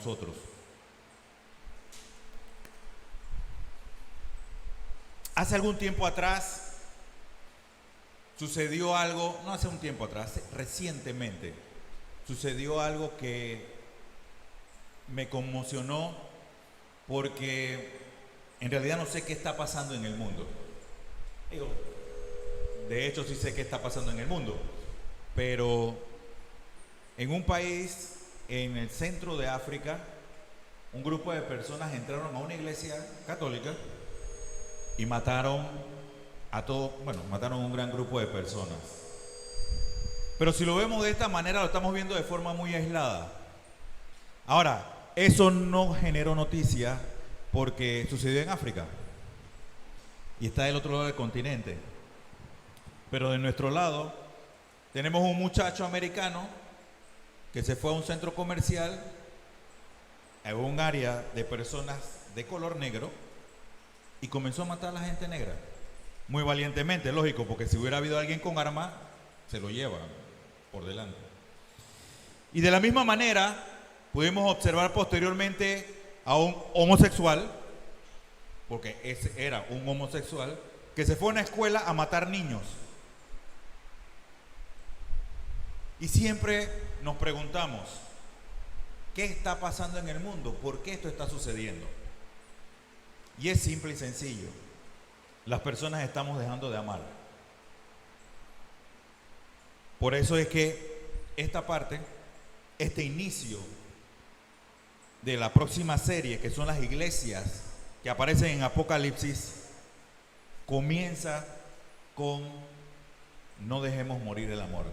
nosotros. Hace algún tiempo atrás sucedió algo, no hace un tiempo atrás, recientemente sucedió algo que me conmocionó porque en realidad no sé qué está pasando en el mundo. Digo, de hecho sí sé qué está pasando en el mundo, pero en un país en el centro de África, un grupo de personas entraron a una iglesia católica y mataron mataron a un gran grupo de personas. Pero si lo vemos de esta manera, lo estamos viendo de forma muy aislada. Ahora, eso no generó noticia porque sucedió en África y está del otro lado del continente. Pero de nuestro lado tenemos un muchacho americano que se fue a un centro comercial, a un área de personas de color negro, y comenzó a matar a la gente negra. Muy valientemente, lógico, porque si hubiera habido alguien con arma, se lo lleva por delante. Y de la misma manera, pudimos observar posteriormente a un homosexual, porque ese era un homosexual, que se fue a una escuela a matar niños. Y siempre nos preguntamos, ¿qué está pasando en el mundo? ¿Por qué esto está sucediendo? Y es simple y sencillo. Las personas estamos dejando de amar. Por eso es que esta parte, este inicio de la próxima serie, que son las iglesias que aparecen en Apocalipsis, comienza con no dejemos morir el amor.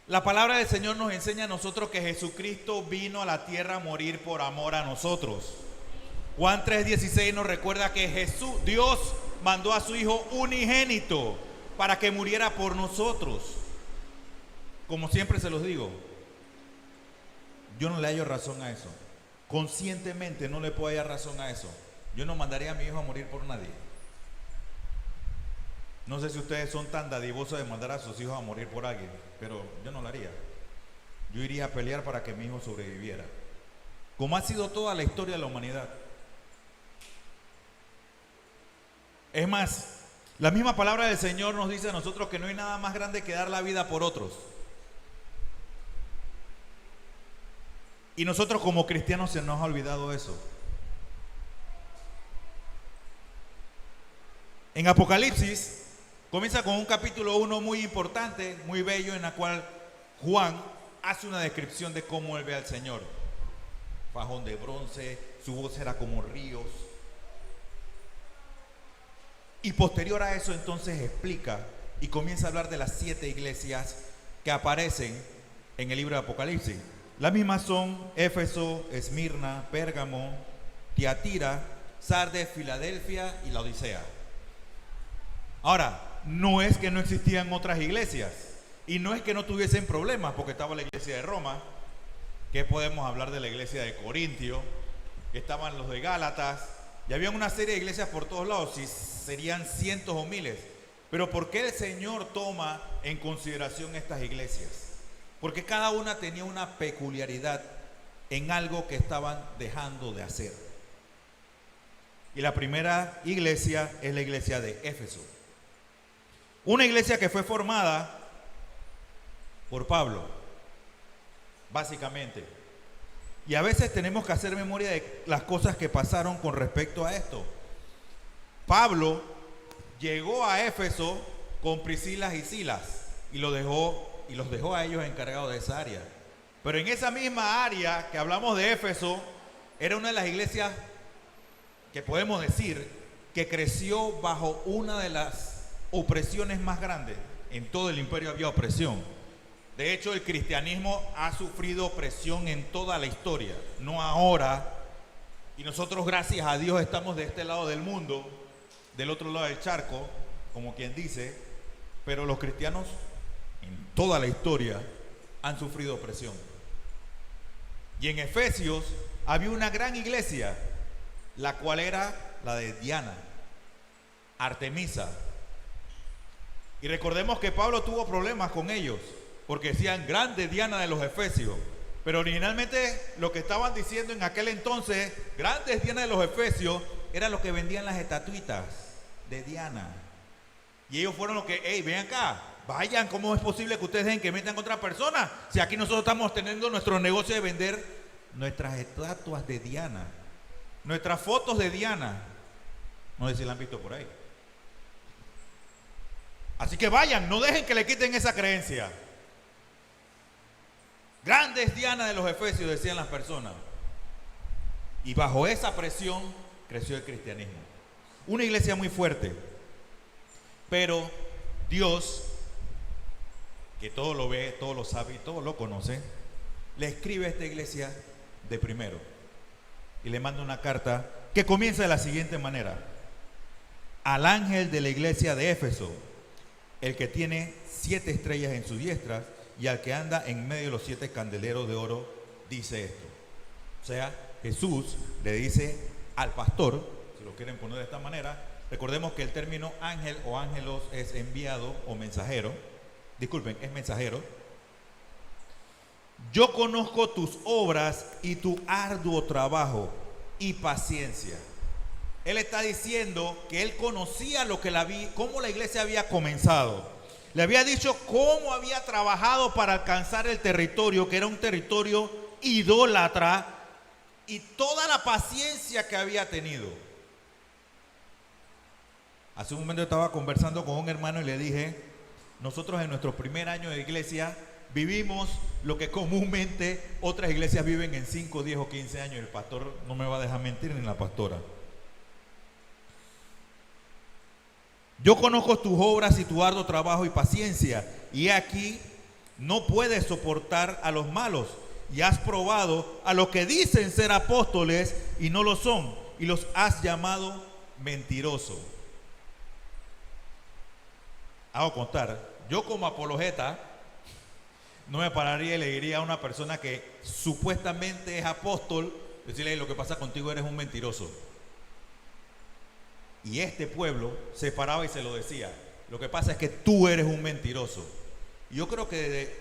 La palabra del Señor nos enseña a nosotros que Jesucristo vino a la tierra a morir por amor a nosotros. Juan 3:16 nos recuerda que Dios mandó a su Hijo unigénito para que muriera por nosotros. Como siempre se los digo, yo no le hallo razón a eso. Conscientemente no le puedo hallar razón a eso. Yo no mandaría a mi hijo a morir por nadie. No sé si ustedes son tan dadivosos de mandar a sus hijos a morir por alguien, pero yo no lo haría. Yo iría a pelear para que mi hijo sobreviviera, como ha sido toda la historia de la humanidad. Es más, la misma palabra del Señor nos dice a nosotros que no hay nada más grande que dar la vida por otros. Y nosotros como cristianos se nos ha olvidado eso. En Apocalipsis comienza con un capítulo 1 muy importante, muy bello, en la cual Juan hace una descripción de cómo él ve al Señor. Fajón de bronce, su voz era como ríos. Y posterior a eso entonces explica y comienza a hablar de las 7 iglesias que aparecen en el libro de Apocalipsis. Las mismas son Éfeso, Esmirna, Pérgamo, Tiatira, Sardes, Filadelfia y la Odisea. Ahora, no es que no existían otras iglesias y no es que no tuviesen problemas, porque estaba la iglesia de Roma, que podemos hablar de la iglesia de Corintio, estaban los de Gálatas, y había una serie de iglesias por todos lados, si serían cientos o miles. Pero ¿por qué el Señor toma en consideración estas iglesias? Porque cada una tenía una peculiaridad en algo que estaban dejando de hacer. Y la primera iglesia es la iglesia de Éfeso. Una iglesia que fue formada por Pablo, básicamente. Y a veces tenemos que hacer memoria de las cosas que pasaron con respecto a esto. Pablo llegó a Éfeso con Priscila y Silas y los dejó a ellos encargados de esa área. Pero en esa misma área que hablamos de Éfeso, era una de las iglesias que podemos decir que creció bajo una de las opresiones más grandes. En todo el imperio había opresión. De hecho, el cristianismo ha sufrido opresión en toda la historia, no ahora. Y nosotros, gracias a Dios, estamos de este lado del mundo, del otro lado del charco, como quien dice. Pero los cristianos en toda la historia han sufrido opresión. Y en Efesios había una gran iglesia, la cual era la de Diana, Artemisa. Y recordemos que Pablo tuvo problemas con ellos, porque decían grande Diana de los Efesios. Pero originalmente lo que estaban diciendo en aquel entonces, grandes Diana de los Efesios, era lo que vendían las estatuitas de Diana. Y ellos fueron los que, hey, ven acá, vayan, ¿cómo es posible que ustedes dejen que metan contra personas? Si aquí nosotros estamos teniendo nuestro negocio de vender nuestras estatuas de Diana, nuestras fotos de Diana. No sé si la han visto por ahí. Así que vayan, no dejen que le quiten esa creencia. Grandes Diana de los Efesios, decían las personas. Y bajo esa presión creció el cristianismo. Una iglesia muy fuerte. Pero Dios, que todo lo ve, todo lo sabe y todo lo conoce, le escribe a esta iglesia de primero. Y le manda una carta que comienza de la siguiente manera. Al ángel de la iglesia de Éfeso, el que tiene 7 estrellas en su diestra y al que anda en medio de los 7 candeleros de oro, dice esto. O sea, Jesús le dice al pastor, si lo quieren poner de esta manera, recordemos que el término ángel o ángelos es enviado o mensajero. Disculpen, es mensajero. Yo conozco tus obras y tu arduo trabajo y paciencia. Él está diciendo que él conocía cómo la iglesia había comenzado. Le había dicho cómo había trabajado para alcanzar el territorio, que era un territorio idólatra, y toda la paciencia que había tenido. Hace un momento estaba conversando con un hermano y le dije, nosotros en nuestro primer año de iglesia vivimos lo que comúnmente otras iglesias viven en 5, 10 o 15 años. El pastor no me va a dejar mentir, ni la pastora. Yo conozco tus obras y tu arduo trabajo y paciencia, y aquí no puedes soportar a los malos, y has probado a los que dicen ser apóstoles y no lo son, y los has llamado mentirosos. Hago contar, yo como apologeta no me pararía y le diría a una persona que supuestamente es apóstol, decirle, lo que pasa contigo, eres un mentiroso. Y este pueblo se paraba y se lo decía, lo que pasa es que tú eres un mentiroso. Y yo creo que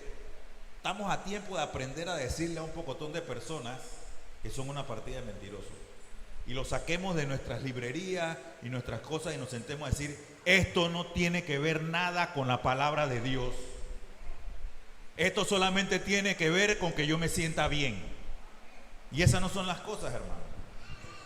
estamos a tiempo de aprender a decirle a un pocotón de personas que son una partida de mentirosos. Y lo saquemos de nuestras librerías y nuestras cosas y nos sentemos a decir, esto no tiene que ver nada con la palabra de Dios. Esto solamente tiene que ver con que yo me sienta bien. Y esas no son las cosas, hermano.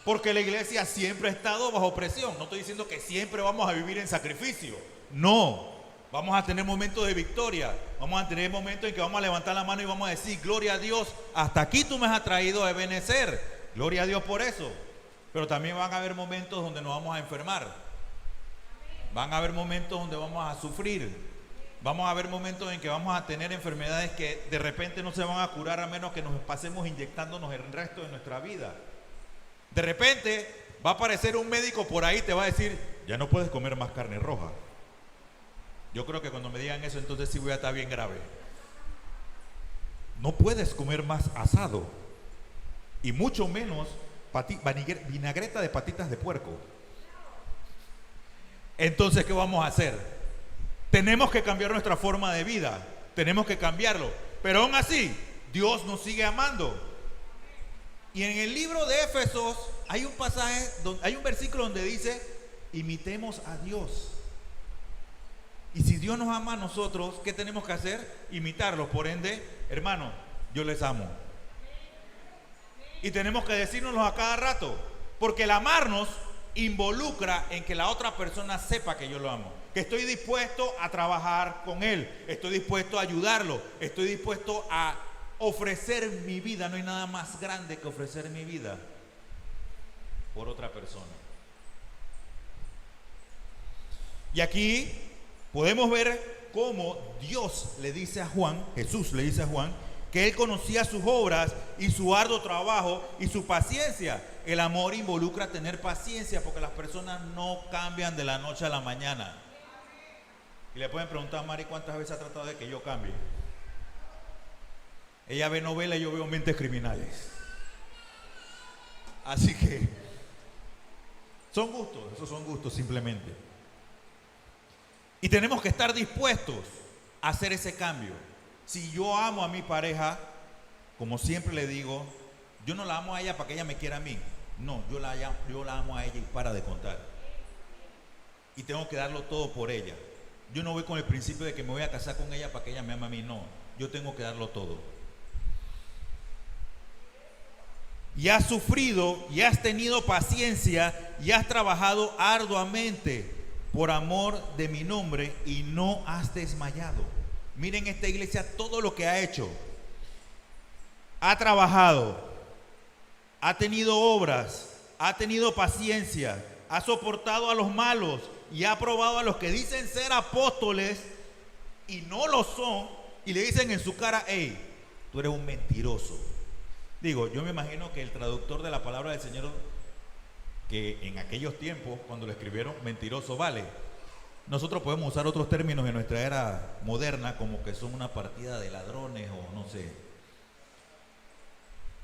Porque la iglesia siempre ha estado bajo presión. No estoy diciendo que siempre vamos a vivir en sacrificio. No. Vamos a tener momentos de victoria. Vamos a tener momentos en que vamos a levantar la mano y vamos a decir, gloria a Dios, hasta aquí tú me has traído a Ebenezer. Gloria a Dios por eso. Pero también van a haber momentos donde nos vamos a enfermar. Van a haber momentos donde vamos a sufrir. Vamos a haber momentos en que vamos a tener enfermedades que de repente no se van a curar a menos que nos pasemos inyectándonos el resto de nuestra vida. De repente va a aparecer un médico por ahí y te va a decir, ya no puedes comer más carne roja. Yo creo que cuando me digan eso, entonces sí voy a estar bien grave. No puedes comer más asado. Y mucho menos vinagreta de patitas de puerco. Entonces, ¿qué vamos a hacer? Tenemos que cambiar nuestra forma de vida. Tenemos que cambiarlo. Pero aún así, Dios nos sigue amando. Y en el libro de Éfesos hay un pasaje, hay un versículo donde dice, imitemos a Dios. Y si Dios nos ama a nosotros, ¿qué tenemos que hacer? Imitarlos. Por ende, hermano, yo les amo. Y tenemos que decírnoslo a cada rato, porque el amarnos involucra en que la otra persona sepa que yo lo amo, que estoy dispuesto a trabajar con él, estoy dispuesto a ayudarlo, estoy dispuesto a ofrecer mi vida. No hay nada más grande que ofrecer mi vida por otra persona. Y aquí podemos ver cómo Dios le dice a Juan, Jesús le dice a Juan, que él conocía sus obras y su arduo trabajo y su paciencia. El amor involucra tener paciencia, porque las personas no cambian de la noche a la mañana. Y le pueden preguntar a Mari cuántas veces ha tratado de que yo cambie. Ella ve novelas y yo veo Mentes Criminales. Así que son gustos, esos son gustos simplemente. Y tenemos que estar dispuestos a hacer ese cambio. Si yo amo a mi pareja, como siempre le digo, yo no la amo a ella para que ella me quiera a mí. No, yo la amo a ella y para de contar. Y tengo que darlo todo por ella. Yo no voy con el principio de que me voy a casar con ella para que ella me ame a mí. No, yo tengo que darlo todo. Y has sufrido, y has tenido paciencia, y has trabajado arduamente por amor de mi nombre, y no has desmayado. Miren esta iglesia todo lo que ha hecho. Ha trabajado, ha tenido obras, ha tenido paciencia, ha soportado a los malos y ha probado a los que dicen ser apóstoles y no lo son, y le dicen en su cara: hey, tú eres un mentiroso. Digo, yo me imagino que el traductor de la palabra del Señor, que en aquellos tiempos, cuando lo escribieron, mentiroso, vale. Nosotros podemos usar otros términos en nuestra era moderna, como que son una partida de ladrones o no sé.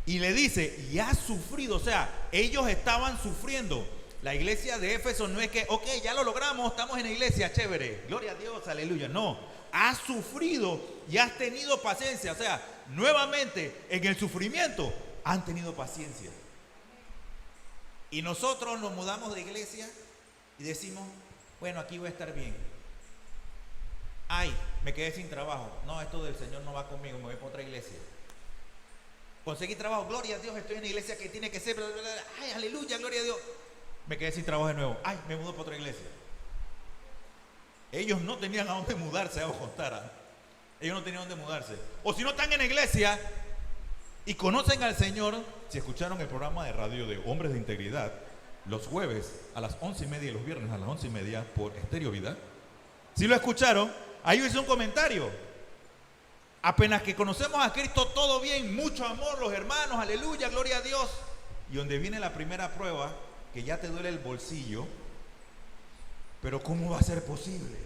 Y le dice, y has sufrido, o sea, ellos estaban sufriendo. La iglesia de Éfeso no es que, ok, ya lo logramos, estamos en la iglesia, chévere, gloria a Dios, aleluya. No, has sufrido y has tenido paciencia. O sea, nuevamente en el sufrimiento han tenido paciencia. Y nosotros nos mudamos de iglesia y decimos, bueno, aquí voy a estar bien. Ay, me quedé sin trabajo. No, esto del Señor no va conmigo, me voy para otra iglesia. Conseguí trabajo, gloria a Dios, estoy en la iglesia que tiene que ser, bla, bla, bla. Ay, aleluya, gloria a Dios. Me quedé sin trabajo de nuevo. Ay, me mudo para otra iglesia. Ellos no tenían a dónde mudarse, a contar. Ellos no tenían a dónde mudarse. O si no están en la iglesia y conocen al Señor, si escucharon el programa de radio de Hombres de Integridad, los jueves a las 11:30 y los viernes a las 11:30 por Estéreo Vida, si lo escucharon, ahí hice un comentario. Apenas que conocemos a Cristo, todo bien, mucho amor, los hermanos, aleluya, gloria a Dios. Y donde viene la primera prueba, que ya te duele el bolsillo, pero ¿cómo va a ser posible?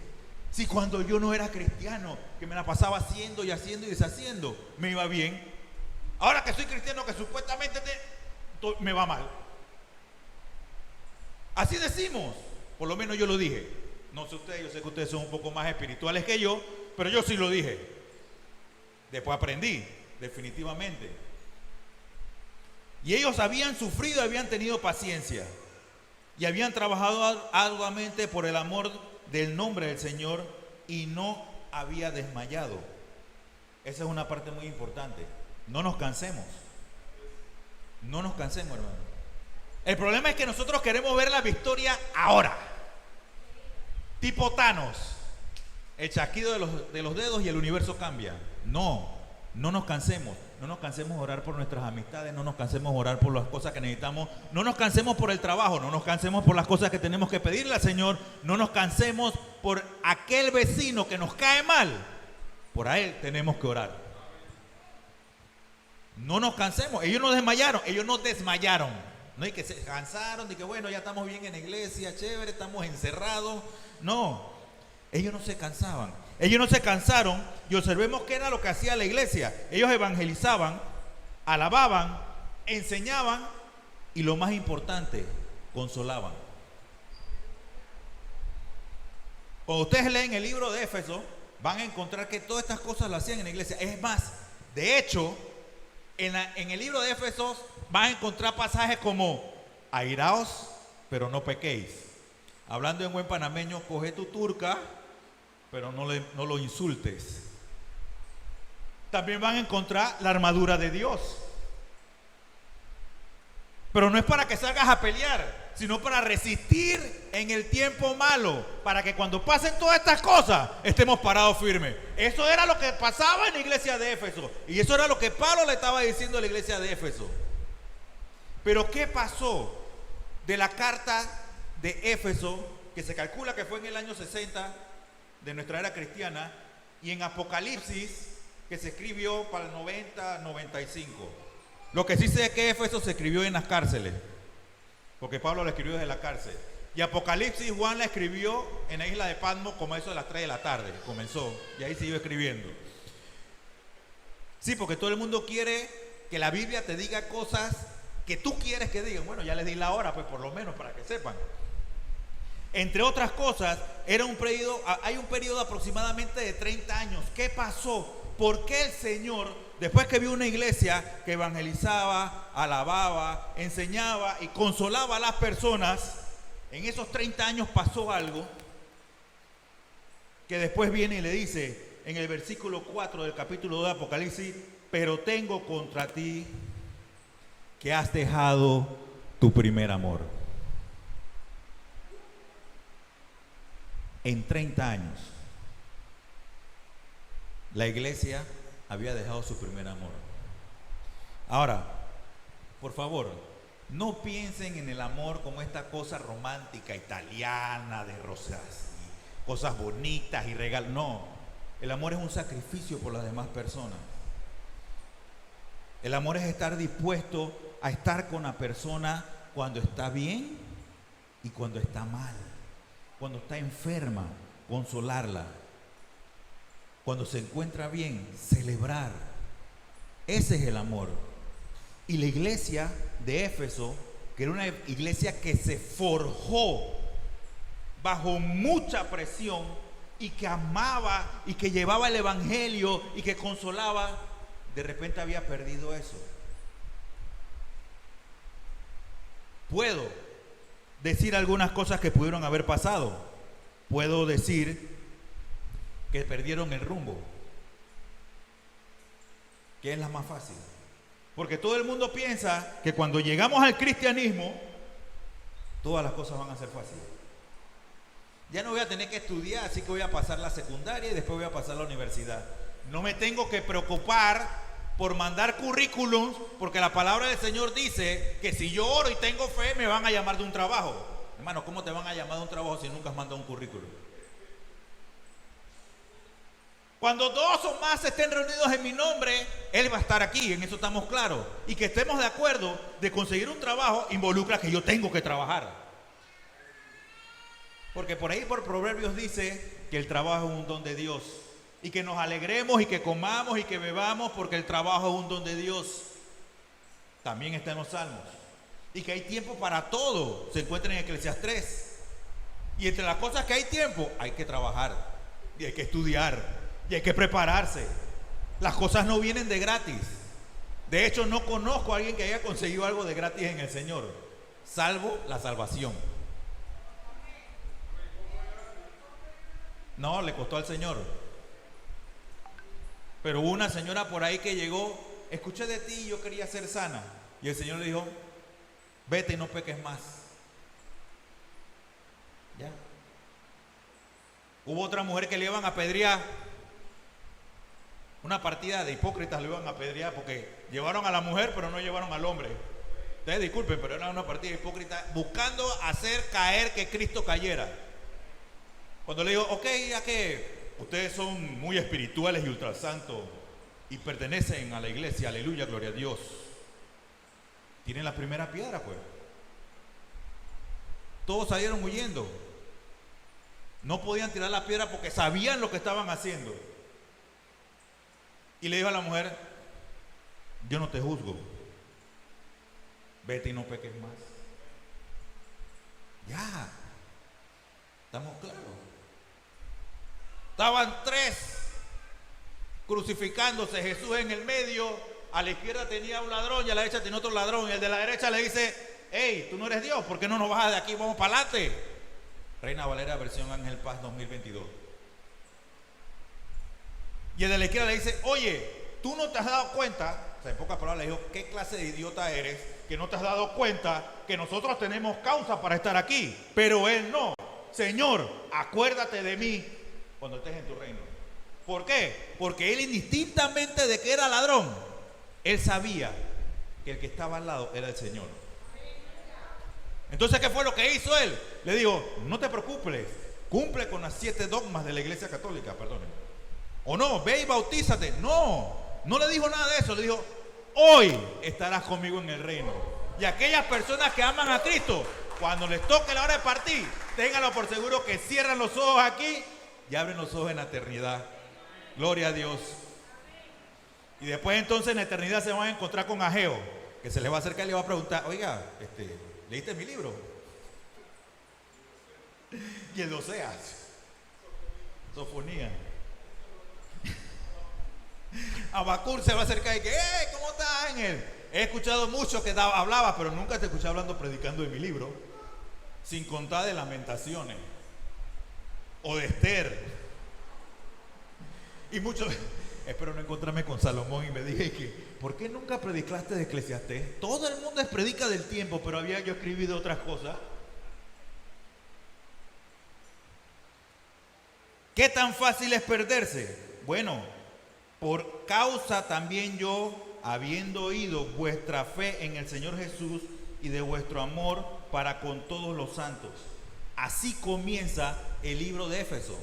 Si cuando yo no era cristiano, que me la pasaba haciendo y haciendo y deshaciendo, me iba bien. Ahora que soy cristiano, que supuestamente me va mal. Así decimos, por lo menos yo lo dije. No sé ustedes, yo sé que ustedes son un poco más espirituales que yo, pero yo sí lo dije. Después aprendí, definitivamente. Y ellos habían sufrido, habían tenido paciencia y habían trabajado arduamente por el amor del nombre del Señor y no había desmayado. Esa es una parte muy importante. No nos cansemos. No nos cansemos, hermano. El problema es que nosotros queremos ver la victoria ahora. Tipo Thanos. El chasquido de los dedos y el universo cambia. No nos cansemos. No nos cansemos de orar por nuestras amistades, no nos cansemos de orar por las cosas que necesitamos, no nos cansemos por el trabajo, no nos cansemos por las cosas que tenemos que pedirle al Señor, no nos cansemos por aquel vecino que nos cae mal, por a él tenemos que orar. No nos cansemos, ellos no desmayaron, no hay que se cansaron de que bueno, ya estamos bien en la iglesia, chévere, estamos encerrados. No, ellos no se cansaban. Ellos no se cansaron y observemos qué era lo que hacía la iglesia. Ellos evangelizaban, alababan, enseñaban y lo más importante, consolaban. Cuando ustedes leen el libro de Éfeso, van a encontrar que todas estas cosas lo hacían en la iglesia. Es más, de hecho, en el libro de Éfeso van a encontrar pasajes como: airaos, pero no pequéis. Hablando en buen panameño, coge tu turca, pero no lo insultes. También van a encontrar la armadura de Dios. Pero no es para que salgas a pelear, sino para resistir en el tiempo malo, para que cuando pasen todas estas cosas estemos parados firmes. Eso era lo que pasaba en la iglesia de Éfeso, y eso era lo que Pablo le estaba diciendo a la iglesia de Éfeso. Pero ¿qué pasó de la carta de Éfeso, que se calcula que fue en el año 60 de nuestra era cristiana, y en Apocalipsis, que se escribió para el 90-95? Lo que sí sé es que Éfeso se escribió en las cárceles, porque Pablo lo escribió desde la cárcel. Y Apocalipsis Juan la escribió en la isla de Patmos, como eso de las 3 de la tarde, comenzó, y ahí siguió escribiendo. Sí, porque todo el mundo quiere que la Biblia te diga cosas que tú quieres que digan. Bueno, ya les di la hora, pues por lo menos para que sepan. Entre otras cosas, hay un periodo aproximadamente de 30 años. ¿Qué pasó? ¿Por qué el Señor después que vi una iglesia que evangelizaba, alababa, enseñaba y consolaba a las personas, en esos 30 años pasó algo que después viene y le dice en el versículo 4 del capítulo 2 de Apocalipsis: pero tengo contra ti que has dejado tu primer amor. En 30 años, la iglesia había dejado su primer amor. Ahora, por favor, no piensen en el amor como esta cosa romántica italiana de rosas, cosas bonitas y regalos. No, el amor es un sacrificio por las demás personas. El amor es estar dispuesto a estar con la persona cuando está bien y cuando está mal, cuando está enferma, consolarla, cuando se encuentra bien, celebrar. Ese es el amor. Y la iglesia de Éfeso, que era una iglesia que se forjó bajo mucha presión y que amaba y que llevaba el evangelio y que consolaba, de repente había perdido eso. Puedo decir algunas cosas que pudieron haber pasado. Puedo decir que perdieron el rumbo, que es la más fácil. Porque todo el mundo piensa que cuando llegamos al cristianismo, todas las cosas van a ser fáciles. Ya no voy a tener que estudiar, así que voy a pasar la secundaria y después voy a pasar la universidad. No me tengo que preocupar por mandar currículums, porque la palabra del Señor dice que si yo oro y tengo fe, me van a llamar de un trabajo. Hermano, ¿cómo te van a llamar de un trabajo si nunca has mandado un currículum? Cuando dos o más estén reunidos en mi nombre, Él va a estar aquí, en eso estamos claros. Y que estemos de acuerdo de conseguir un trabajo involucra que yo tengo que trabajar. Porque por ahí por Proverbios dice que el trabajo es un don de Dios. Y que nos alegremos y que comamos y que bebamos porque el trabajo es un don de Dios. También está en los Salmos. Y que hay tiempo para todo, se encuentra en Eclesiastés 3. Y entre las cosas que hay tiempo, hay que trabajar. Y hay que estudiar. Y hay que prepararse. Las cosas no vienen de gratis. De hecho, no conozco a alguien que haya conseguido algo de gratis en el Señor, salvo la salvación. No, le costó al Señor. Pero hubo una señora por ahí que llegó: escuché de ti y yo quería ser sana. Y el Señor le dijo: vete y no peques más. Ya. Hubo otra mujer que le iban a apedrear. Una partida de hipócritas le iban a apedrear porque llevaron a la mujer pero no llevaron al hombre. Ustedes disculpen, pero era una partida de hipócritas buscando hacer caer que Cristo cayera. Cuando le digo: ok, ya que ustedes son muy espirituales y ultrasantos y pertenecen a la iglesia, aleluya, gloria a Dios, tienen la primera piedra, pues. Todos salieron huyendo. No podían tirar la piedra porque sabían lo que estaban haciendo. Y le dijo a la mujer: yo no te juzgo, vete y no peques más. Ya, estamos claros. Estaban tres crucificándose, Jesús en el medio, a la izquierda tenía un ladrón y a la derecha tenía otro ladrón. Y el de la derecha le dice: hey, tú no eres Dios, ¿por qué no nos bajas de aquí? Vamos para adelante. Reina Valera versión Ángel Paz 2022. Y el de la izquierda le dice: oye, tú no te has dado cuenta, o sea, en pocas palabras le dijo: ¿qué clase de idiota eres que no te has dado cuenta que nosotros tenemos causa para estar aquí? Pero él no. Señor, acuérdate de mí cuando estés en tu reino. ¿Por qué? Porque él, indistintamente de que era ladrón, él sabía que el que estaba al lado era el Señor. Entonces, ¿qué fue lo que hizo él? Le dijo: no te preocupes, cumple con las 7 dogmas de la Iglesia Católica, perdónenme. O no, ve y bautízate. No, no le dijo nada de eso. Le dijo: hoy estarás conmigo en el reino. Y aquellas personas que aman a Cristo, cuando les toque la hora de partir, ténganlo por seguro que cierran los ojos aquí y abren los ojos en la eternidad. Gloria a Dios. Y después entonces en la eternidad se van a encontrar con Ageo, que se les va a acercar y le va a preguntar: oiga, ¿leíste mi libro? Y el Oseas, Sofonía. Habacuc se va a acercar y que, ¿cómo estás, Ángel? He escuchado mucho que hablabas, pero nunca te escuché hablando, predicando de mi libro, sin contar de Lamentaciones o de Esther. Y muchos, espero no encontrarme con Salomón y me dije que, ¿por qué nunca predicaste de Eclesiastés? Todo el mundo predica del tiempo, pero había yo escribido otras cosas. ¿Qué tan fácil es perderse? Bueno, por causa también yo, habiendo oído vuestra fe en el Señor Jesús y de vuestro amor para con todos los santos. Así comienza el libro de Éfeso.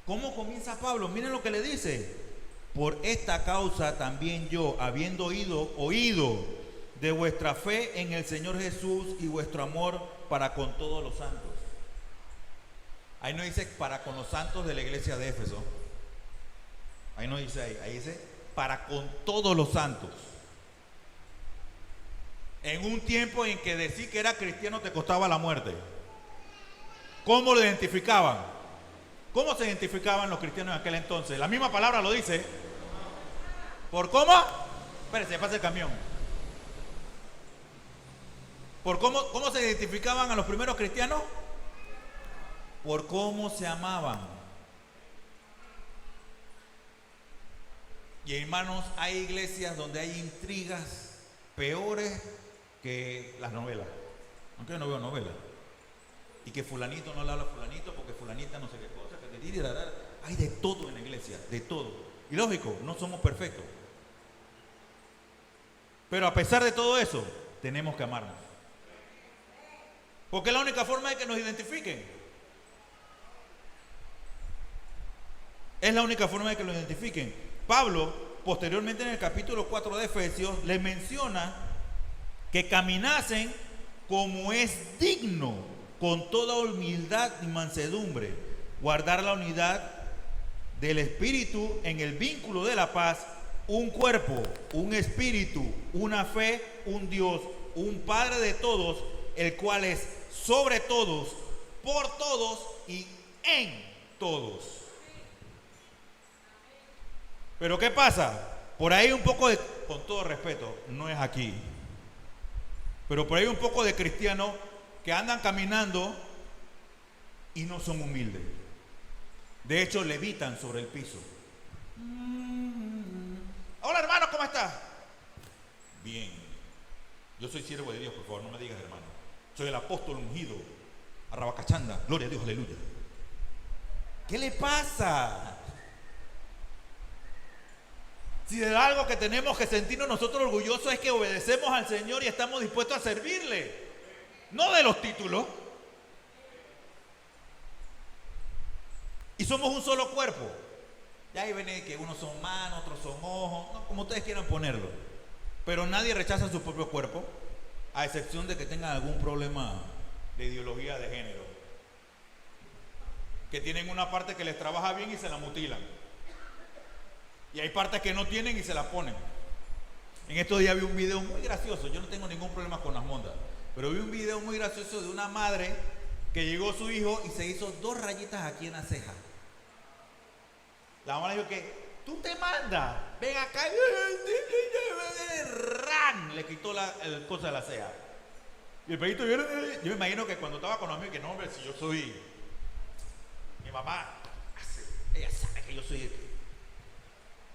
¿Cómo comienza Pablo? Miren lo que le dice. Por esta causa también yo, habiendo oído de vuestra fe en el Señor Jesús y vuestro amor para con todos los santos. Ahí no dice para con los santos de la iglesia de Éfeso. Ahí no dice ahí dice para con todos los santos. En un tiempo en que decir que era cristiano te costaba la muerte. ¿Cómo lo identificaban? ¿Cómo se identificaban los cristianos en aquel entonces? La misma palabra lo dice. ¿Por cómo? Espérese, pasa el camión. ¿Por cómo se identificaban a los primeros cristianos? Por cómo se amaban. Y hermanos, hay iglesias donde hay intrigas peores que las novelas. Aunque yo no veo novelas. Y que fulanito no le habla a fulanito porque fulanita no sé qué cosa. Hay de todo en la iglesia, de todo. Y lógico, no somos perfectos. Pero a pesar de todo eso, tenemos que amarnos. Porque es la única forma de que nos identifiquen. Es la única forma de que nos identifiquen. Pablo, posteriormente en el capítulo 4 de Efesios, les menciona que caminasen como es digno, con toda humildad y mansedumbre, guardar la unidad del espíritu en el vínculo de la paz, un cuerpo, un espíritu, una fe, un Dios, un Padre de todos, el cual es sobre todos, por todos y en todos. Pero ¿qué pasa? Por ahí un poco de, con todo respeto, no es aquí, pero por ahí un poco de cristianos que andan caminando y no son humildes. De hecho, levitan sobre el piso. Hola, hermano, ¿cómo estás? Bien. Yo soy siervo de Dios, por favor, no me digas hermano. Soy el apóstol ungido. Arrabacachanda. Gloria a Dios, aleluya. ¿Qué le pasa? Si de algo que tenemos que sentirnos nosotros orgullosos es que obedecemos al Señor y estamos dispuestos a servirle. No de los títulos. Y somos un solo cuerpo. Ya ahí viene que unos son manos, otros son ojos, no, como ustedes quieran ponerlo. Pero nadie rechaza su propio cuerpo, a excepción de que tengan algún problema de ideología de género. Que tienen una parte que les trabaja bien y se la mutilan. Y hay partes que no tienen y se la ponen. En estos días vi un video muy gracioso. Yo no tengo ningún problema con las mondas, pero vi un video muy gracioso de una madre que llegó su hijo y se hizo 2 rayitas aquí en la ceja. La mamá le dijo que tú te mandas, ven acá, ran, le quitó el cosa de la ceja. Y el pequeñito, yo me imagino que cuando estaba con los amigos, que no, hombre, si yo soy mi mamá, ella sabe que yo soy.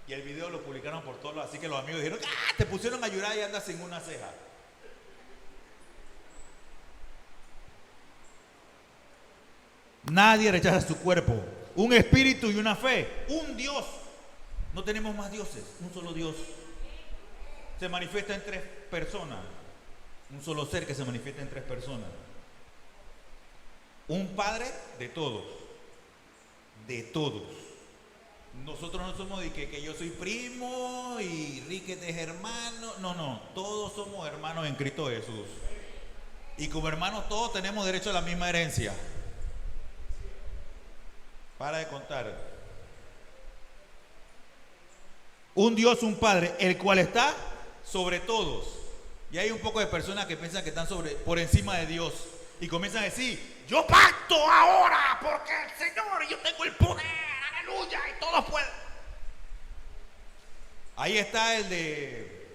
Y el video lo publicaron por todos lados, así que los amigos dijeron, te pusieron a llorar y andas sin una ceja. Nadie rechaza su cuerpo. Un espíritu y una fe. Un Dios. No tenemos más dioses. Un solo Dios. Se manifiesta en 3 personas. Un solo ser que se manifiesta en 3 personas. Un Padre de todos. De todos. Nosotros no somos de que yo soy primo y Riquete es hermano. No. Todos somos hermanos en Cristo Jesús. Y como hermanos todos tenemos derecho a la misma herencia. Para de contar. Un Dios, un Padre, el cual está sobre todos. Y hay un poco de personas que piensan que están por encima de Dios. Y comienzan a decir, yo pacto ahora porque el Señor, yo tengo el poder, aleluya, y todos pueden. Ahí está el de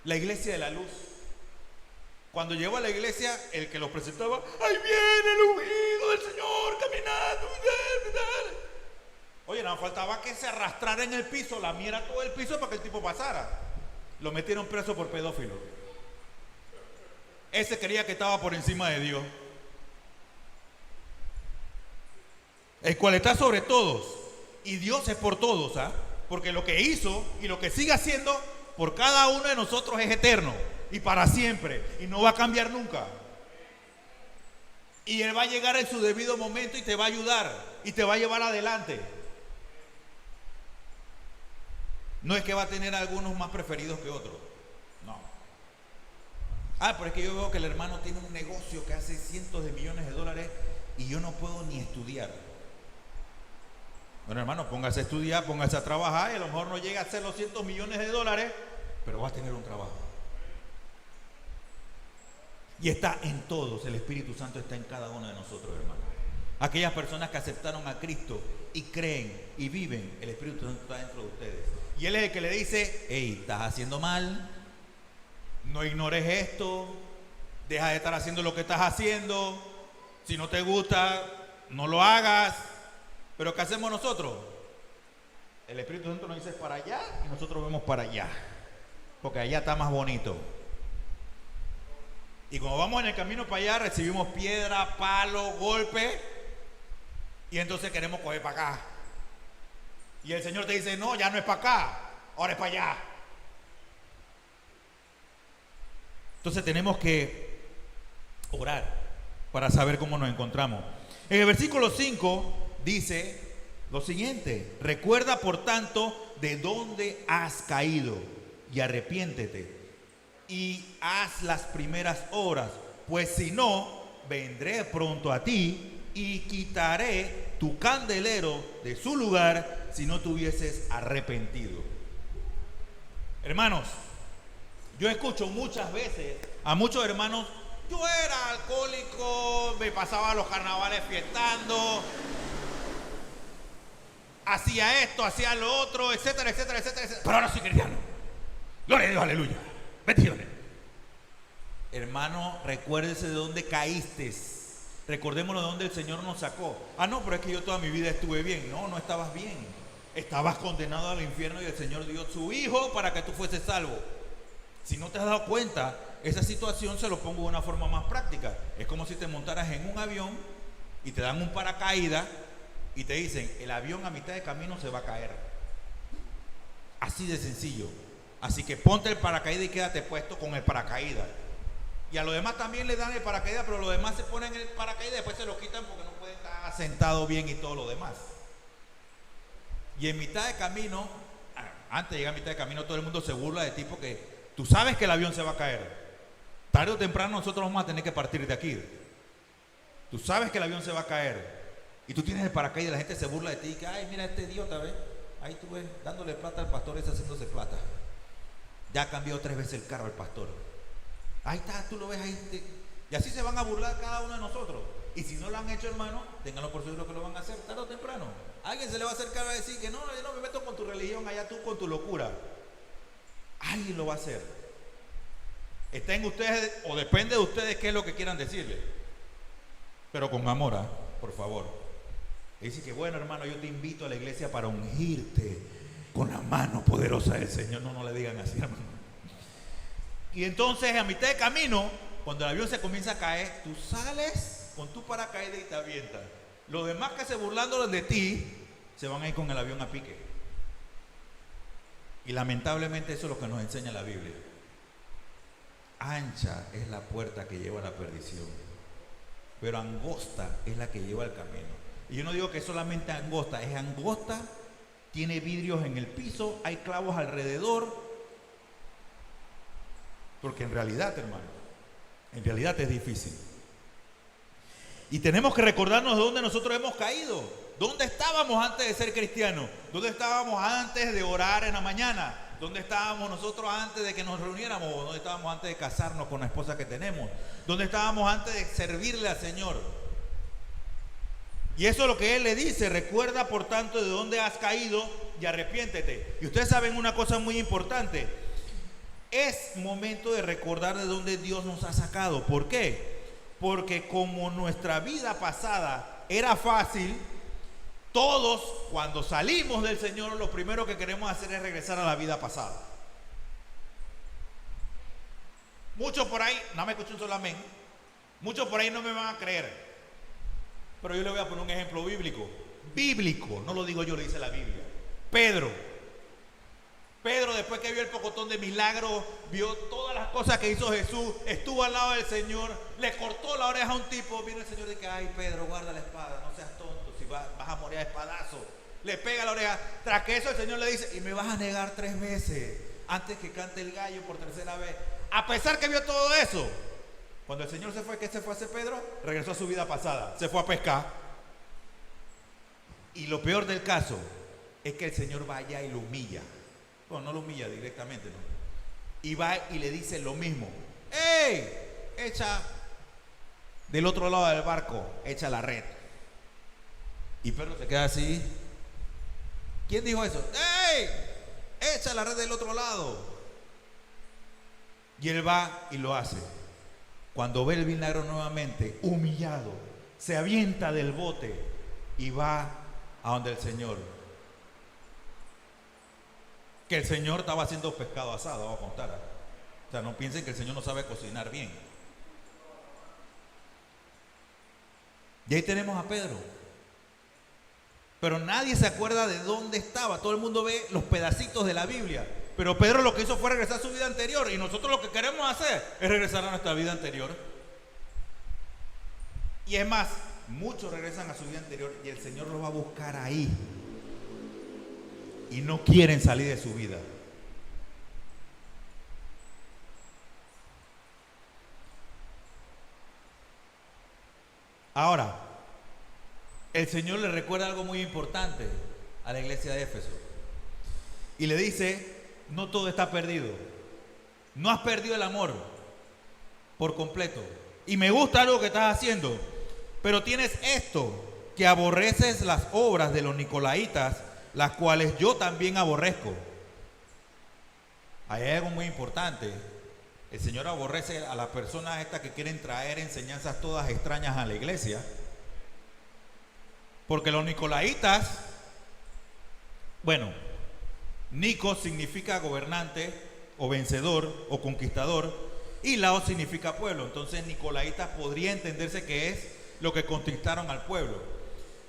la iglesia de la luz. Cuando llegó a la iglesia, el que los presentaba, ¡ahí viene el ungido del Señor caminando! Oye, no faltaba que se arrastrara en el piso, lamiera todo el piso para que el tipo pasara. Lo metieron preso por pedófilo. Ese creía que estaba por encima de Dios. El cual está sobre todos. Y Dios es por todos, ¿ah? Porque lo que hizo y lo que sigue haciendo por cada uno de nosotros es eterno y para siempre, y no va a cambiar nunca. Y Él va a llegar en su debido momento y te va a ayudar y te va a llevar adelante. No es que va a tener algunos más preferidos que otros, no. Pero es que yo veo que el hermano tiene un negocio que hace cientos de millones de dólares y yo no puedo ni estudiar. Bueno, hermano, póngase a estudiar, póngase a trabajar, y a lo mejor no llega a hacer los cientos millones de dólares, pero va a tener un trabajo. Y está en todos, el Espíritu Santo está en cada uno de nosotros, hermano. Aquellas personas que aceptaron a Cristo y creen y viven, el Espíritu Santo está dentro de ustedes. Y Él es el que le dice, hey, estás haciendo mal, no ignores esto, deja de estar haciendo lo que estás haciendo, si no te gusta, no lo hagas. Pero ¿qué hacemos nosotros? El Espíritu Santo nos dice para allá y nosotros vemos para allá, porque allá está más bonito. Y cuando vamos en el camino para allá recibimos piedra, palo, golpe, y entonces queremos coger para acá. Y el Señor te dice, no, ya no es para acá, ahora es para allá. Entonces tenemos que orar para saber cómo nos encontramos. En el versículo 5 dice lo siguiente: recuerda por tanto de dónde has caído y arrepiéntete y haz las primeras obras, pues si no, vendré pronto a ti y quitaré tu candelero de su lugar si no te hubieses arrepentido. Hermanos, yo escucho muchas veces a muchos hermanos, yo era alcohólico, me pasaba los carnavales fiestando, hacía esto, hacía lo otro, etcétera, etcétera, etcétera, etcétera, pero ahora soy cristiano. Gloria a Dios, aleluya. Bendiciones. Hermano, recuérdese de dónde caíste. Recordémonos de dónde el Señor nos sacó. No, pero es que yo toda mi vida estuve bien. No, no estabas bien. Estabas condenado al infierno y el Señor dio su Hijo para que tú fueses salvo. Si no te has dado cuenta, esa situación se lo pongo de una forma más práctica. Es como si te montaras en un avión y te dan un paracaídas y te dicen, el avión a mitad de camino se va a caer. Así de sencillo. Así que ponte el paracaídas y quédate puesto con el paracaídas. Y a los demás también le dan el paracaídas, pero los demás se ponen el paracaídas y después se lo quitan porque no pueden estar sentado bien y todo lo demás. Y en mitad de camino, antes de llegar a mitad de camino, todo el mundo se burla de ti porque tú sabes que el avión se va a caer. Tarde o temprano nosotros vamos a tener que partir de aquí. Tú sabes que el avión se va a caer y tú tienes el paracaídas y la gente se burla de ti y que, ay, mira este idiota, ¿ves? Ahí tú ves, dándole plata al pastor, está haciéndose plata. Ya cambió 3 veces el carro el pastor. Ahí está, tú lo ves ahí. Y así se van a burlar cada uno de nosotros. Y si no lo han hecho, hermano, ténganlo por seguro que lo van a hacer tarde o temprano. Alguien se le va a acercar a decir que no, yo no me meto con tu religión, allá tú con tu locura. Alguien lo va a hacer. Está en ustedes, o depende de ustedes qué es lo que quieran decirle. Pero con amor, por favor. Y dice que bueno, hermano, yo te invito a la iglesia para ungirte con la mano poderosa del Señor. No le digan así, hermano. Y entonces a mitad de camino, cuando el avión se comienza a caer, tú sales con tu paracaídas y te avientas. Los demás que se burlando de ti se van a ir con el avión a pique. Y lamentablemente eso es lo que nos enseña la Biblia. Ancha es la puerta que lleva a la perdición, pero angosta es la que lleva al camino. Y yo no digo que solamente angosta, es angosta, tiene vidrios en el piso, hay clavos alrededor. Porque en realidad, hermano, en realidad es difícil. Y tenemos que recordarnos de dónde nosotros hemos caído. ¿Dónde estábamos antes de ser cristianos? ¿Dónde estábamos antes de orar en la mañana? ¿Dónde estábamos nosotros antes de que nos reuniéramos? ¿Dónde estábamos antes de casarnos con la esposa que tenemos? ¿Dónde estábamos antes de servirle al Señor? Y eso es lo que Él le dice. Recuerda, por tanto, de dónde has caído y arrepiéntete. Y ustedes saben una cosa muy importante. Es momento de recordar de dónde Dios nos ha sacado. ¿Por qué? Porque como nuestra vida pasada era fácil, todos cuando salimos del Señor lo primero que queremos hacer es regresar a la vida pasada. Muchos por ahí, no me escuchan solo amén, muchos por ahí no me van a creer, pero yo le voy a poner un ejemplo bíblico, no lo digo yo, lo dice la Biblia. Pedro, después que vio el pocotón de milagros, vio todas las cosas que hizo Jesús, estuvo al lado del Señor, le cortó la oreja a un tipo, viene el Señor y dice, ay Pedro, guarda la espada, no seas tonto, si vas a morir a espadazo. Le pega la oreja, tras que eso el Señor le dice, y me vas a negar 3 veces, antes que cante el gallo por 3.ª vez. A pesar que vio todo eso, cuando el Señor se fue, ¿qué se fue a hacer Pedro? Regresó a su vida pasada, se fue a pescar. Y lo peor del caso es que el Señor va allá y lo humilla. Bueno, no lo humilla directamente, ¿no? Y va y le dice lo mismo. ¡Ey! Echa del otro lado del barco, echa la red. Y Pedro se queda así. ¿Quién dijo eso? ¡Ey! Echa la red del otro lado. Y él va y lo hace. Cuando ve el milagro nuevamente, humillado, se avienta del bote y va a donde el Señor. Que el Señor estaba haciendo pescado asado, vamos a contar. O sea, no piensen que el Señor no sabe cocinar bien. Y ahí tenemos a Pedro. Pero nadie se acuerda de dónde estaba. Todo el mundo ve los pedacitos de la Biblia. Pero Pedro lo que hizo fue regresar a su vida anterior. Y nosotros lo que queremos hacer es regresar a nuestra vida anterior. Y es más, muchos regresan a su vida anterior y el Señor los va a buscar ahí. Y no quieren salir de su vida. Ahora, el Señor le recuerda algo muy importante a la iglesia de Éfeso. Y le dice, no todo está perdido. No has perdido el amor por completo. Y me gusta algo que estás haciendo. Pero tienes esto, que aborreces las obras de los nicolaitas, las cuales yo también aborrezco. Ahí hay algo muy importante. El Señor aborrece a las personas estas que quieren traer enseñanzas todas extrañas a la iglesia. Porque los nicolaitas, bueno, Nico significa gobernante o vencedor o conquistador y Laos significa pueblo. Entonces nicolaitas podría entenderse que es lo que conquistaron al pueblo.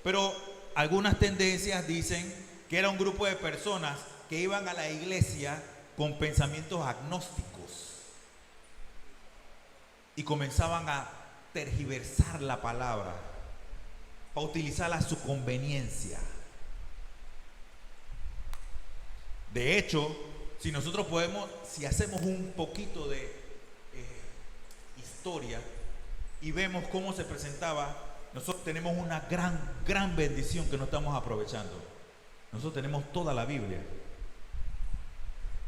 Pero algunas tendencias dicen que era un grupo de personas que iban a la iglesia con pensamientos agnósticos y comenzaban a tergiversar la palabra para utilizarla a su conveniencia. De hecho, si nosotros podemos, si hacemos un poquito de historia y vemos cómo se presentaba, nosotros tenemos una gran bendición que no estamos aprovechando. Nosotros tenemos toda la Biblia.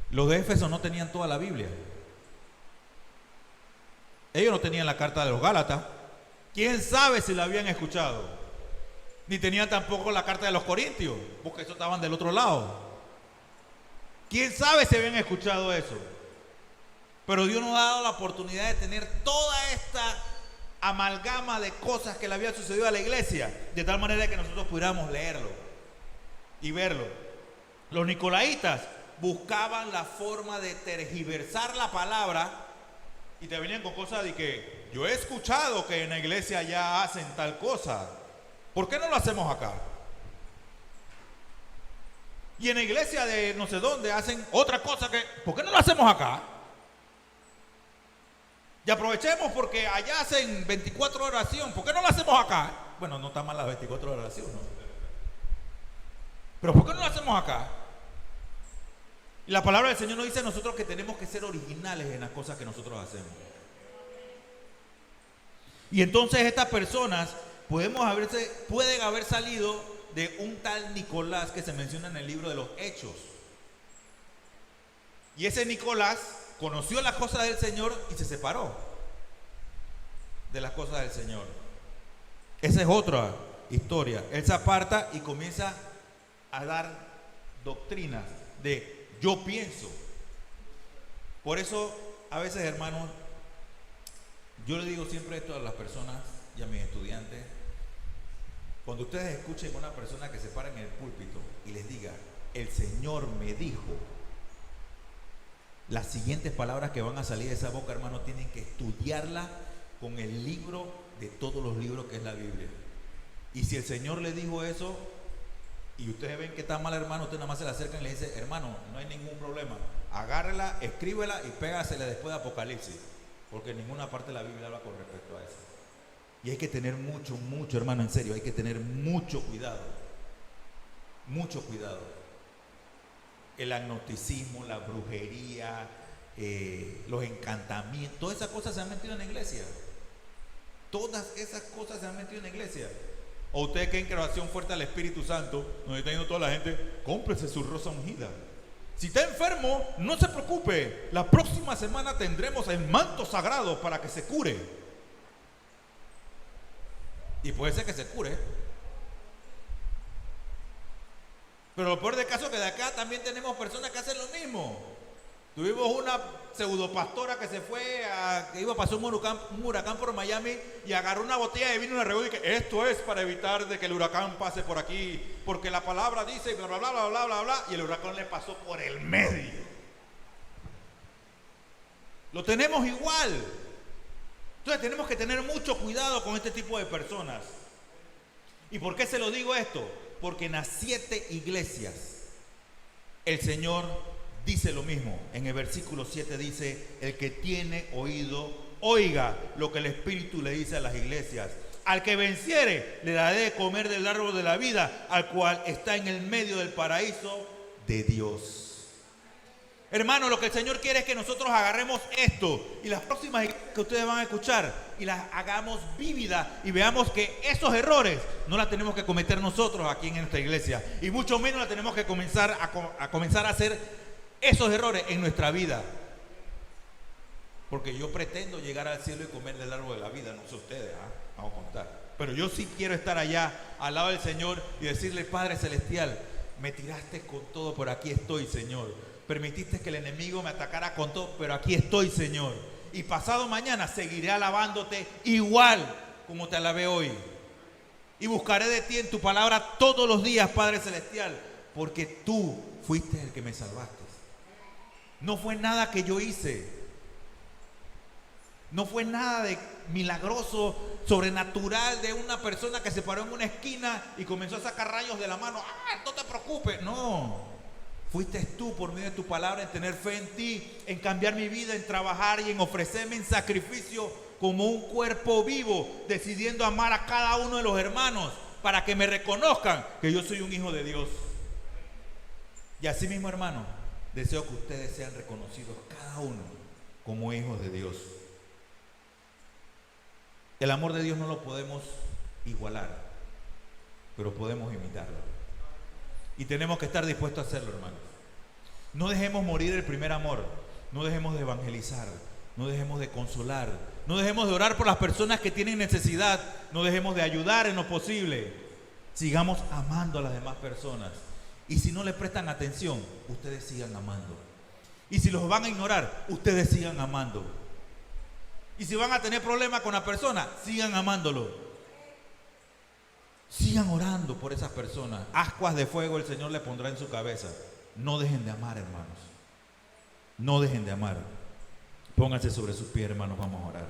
Los de Éfeso no tenían toda la Biblia. Ellos no tenían la carta de los Gálatas. ¿Quién sabe si la habían escuchado? Ni tenían tampoco la carta de los Corintios, porque esos estaban del otro lado. ¿Quién sabe si habían escuchado eso? Pero Dios nos ha dado la oportunidad de tener toda esta amalgama de cosas que le había sucedido a la iglesia, de tal manera que nosotros pudiéramos leerlo y verlo. Los nicolaitas buscaban la forma de tergiversar la palabra y te venían con cosas de que yo he escuchado que en la iglesia ya hacen tal cosa. ¿Por qué no lo hacemos acá? Y en la iglesia de no sé dónde hacen otra cosa que, ¿por qué no lo hacemos acá? Y aprovechemos porque allá hacen 24 horas de oración, ¿por qué no lo hacemos acá? Bueno, no está mal las 24 horas de oración, ¿no? Pero ¿por qué no lo hacemos acá? Y la palabra del Señor nos dice a nosotros que tenemos que ser originales en las cosas que nosotros hacemos. Y entonces estas personas pueden haber salido de un tal Nicolás que se menciona en el libro de los Hechos. Y ese Nicolás conoció las cosas del Señor y se separó de las cosas del Señor. Esa es otra historia. Él se aparta y comienza a dar doctrinas de yo pienso. Por eso, a veces, hermanos, yo le digo siempre esto a las personas y a mis estudiantes. Cuando ustedes escuchen a una persona que se para en el púlpito y les diga, el Señor me dijo, las siguientes palabras que van a salir de esa boca, hermano, tienen que estudiarla con el libro de todos los libros que es la Biblia. Y si el Señor le dijo eso y ustedes ven que está mal, hermano, ustedes nada más se le acercan y le dicen, hermano, no hay ningún problema, agárrela, escríbela y pégasela después de Apocalipsis, porque en ninguna parte de la Biblia habla con respecto a eso. Y hay que tener mucho, hermano, en serio, hay que tener mucho cuidado. Mucho cuidado. El agnosticismo, la brujería, los encantamientos, todas esas cosas se han metido en la iglesia. Todas esas cosas se han metido en la iglesia. ¿O ustedes creen que la oración fuerte al Espíritu Santo, donde está yendo toda la gente, cómprese su rosa ungida? Si está enfermo, no se preocupe, la próxima semana tendremos el manto sagrado para que se cure. Y puede ser que se cure. Pero lo peor del caso es que de acá también tenemos personas que hacen lo mismo. Tuvimos una pseudopastora que se fue que iba a pasar un huracán por Miami y agarró una botella de vino y le regó y que esto es para evitar de que el huracán pase por aquí, porque la palabra dice bla bla bla bla bla bla bla, y el huracán le pasó por el medio. Lo tenemos igual. Entonces tenemos que tener mucho cuidado con este tipo de personas. ¿Y por qué se lo digo esto? Porque en las 7 iglesias el Señor dice lo mismo. En el versículo 7 dice, el que tiene oído, oiga lo que el Espíritu le dice a las iglesias. Al que venciere, le daré de comer del árbol de la vida, al cual está en el medio del paraíso de Dios. Hermano, lo que el Señor quiere es que nosotros agarremos esto y las próximas iglesias que ustedes van a escuchar y las hagamos vívidas y veamos que esos errores no las tenemos que cometer nosotros aquí en esta iglesia, y mucho menos la tenemos que comenzar a hacer esos errores en nuestra vida. Porque yo pretendo llegar al cielo y comer del árbol de la vida, no sé ustedes, vamos a contar. Pero yo sí quiero estar allá al lado del Señor y decirle, Padre Celestial, me tiraste con todo, pero aquí estoy, Señor. Permitiste que el enemigo me atacara con todo, pero aquí estoy, Señor. Y pasado mañana seguiré alabándote igual como te alabé hoy. Y buscaré de ti en tu palabra todos los días, Padre Celestial, porque tú fuiste el que me salvaste. No fue nada que yo hice. No fue nada de milagroso, sobrenatural, de una persona que se paró en una esquina y comenzó a sacar rayos de la mano. No te preocupes. No. Fuiste tú por medio de tu palabra, en tener fe en ti, en cambiar mi vida, en trabajar y en ofrecerme en sacrificio como un cuerpo vivo, decidiendo amar a cada uno de los hermanos para que me reconozcan que yo soy un hijo de Dios. Y así mismo, hermano, deseo que ustedes sean reconocidos cada uno como hijos de Dios. El amor de Dios no lo podemos igualar, pero podemos imitarlo. Y tenemos que estar dispuestos a hacerlo, hermanos. No dejemos morir el primer amor. No dejemos de evangelizar. No dejemos de consolar. No dejemos de orar por las personas que tienen necesidad. No dejemos de ayudar en lo posible. Sigamos amando a las demás personas. Y si no le prestan atención, ustedes sigan amando. Y si los van a ignorar, ustedes sigan amando. Y si van a tener problemas con la persona, sigan amándolo. Sigan orando por esas personas. Ascuas de fuego el Señor le pondrá en su cabeza. No dejen de amar, hermanos. No dejen de amar. Pónganse sobre sus pies, hermanos, vamos a orar.